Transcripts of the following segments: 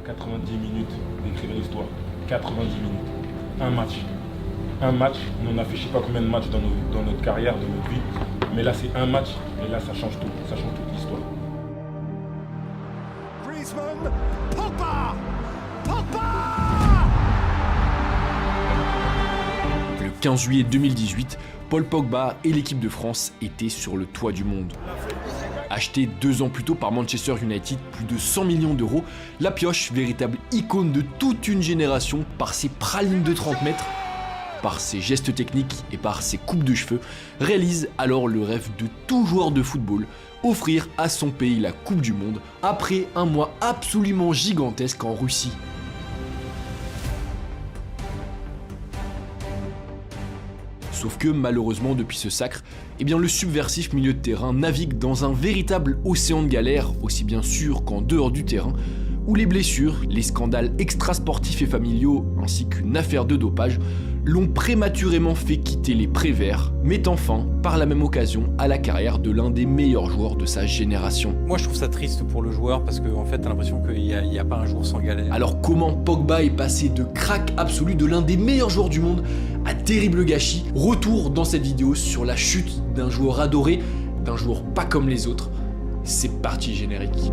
90 minutes d'écrire l'histoire. 90 minutes. Un match. Un match. On en a fait je sais pas combien de matchs dans notre carrière, dans notre vie. Mais là, c'est un match. Et là, ça change tout. Ça change toute l'histoire. Griezmann, Pogba, Pogba. Le 15 juillet 2018, Paul Pogba et l'équipe de France étaient sur le toit du monde. Acheté 2 ans plus tôt par Manchester United, plus de 100 millions d'euros, la pioche, véritable icône de toute une génération, par ses pralines de 30 mètres, par ses gestes techniques et par ses coupes de cheveux, réalise alors le rêve de tout joueur de football, offrir à son pays la Coupe du Monde après un mois absolument gigantesque en Russie. Sauf que malheureusement depuis ce sacre, le subversif milieu de terrain navigue dans un véritable océan de galères, aussi bien sûr qu'en dehors du terrain, où les blessures, les scandales extrasportifs et familiaux, ainsi qu'une affaire de dopage, l'ont prématurément fait quitter les Préverts, mettant fin, par la même occasion, à la carrière de l'un des meilleurs joueurs de sa génération. Moi je trouve ça triste pour le joueur parce qu'en fait t'as l'impression qu'il n'y a pas un jour sans galère. Alors comment Pogba est passé de crack absolu de l'un des meilleurs joueurs du monde à terrible gâchis? Retour dans cette vidéo sur la chute d'un joueur adoré, d'un joueur pas comme les autres. C'est parti générique.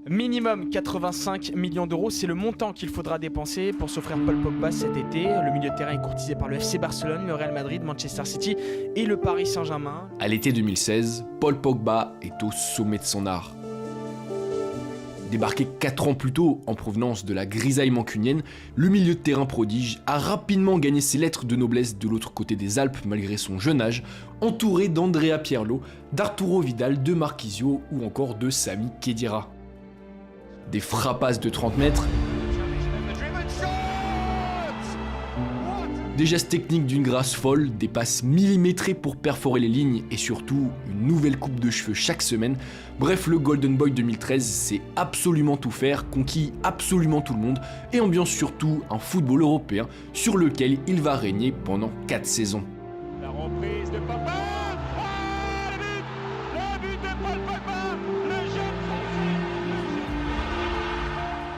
Minimum 85 millions d'euros, c'est le montant qu'il faudra dépenser pour s'offrir Paul Pogba cet été. Le milieu de terrain est courtisé par le FC Barcelone, le Real Madrid, Manchester City et le Paris Saint-Germain. À l'été 2016, Paul Pogba est au sommet de son art. Débarqué 4 ans plus tôt en provenance de la grisaille mancunienne, le milieu de terrain prodige a rapidement gagné ses lettres de noblesse de l'autre côté des Alpes malgré son jeune âge, entouré d'Andrea Pirlo, d'Arturo Vidal, de Marquisio ou encore de Sami Khedira. Des frappasses de 30 mètres, des gestes techniques d'une grâce folle, des passes millimétrées pour perforer les lignes et surtout une nouvelle coupe de cheveux chaque semaine. Bref, le Golden Boy 2013 sait absolument tout faire, conquis absolument tout le monde et ambiance surtout un football européen sur lequel il va régner pendant 4 saisons. La reprise de Pogba. Le but de Paul Pogba, le jeune.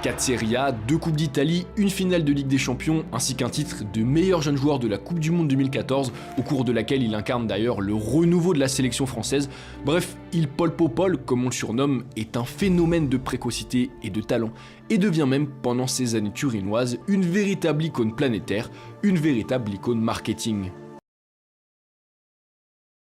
4 Serie A, 2 Coupes d'Italie, une finale de Ligue des Champions, ainsi qu'un titre de meilleur jeune joueur de la Coupe du Monde 2014, au cours de laquelle il incarne d'ailleurs le renouveau de la sélection française. Bref, Il Polpopol, comme on le surnomme, est un phénomène de précocité et de talent, et devient même, pendant ces années turinoises, une véritable icône planétaire, une véritable icône marketing.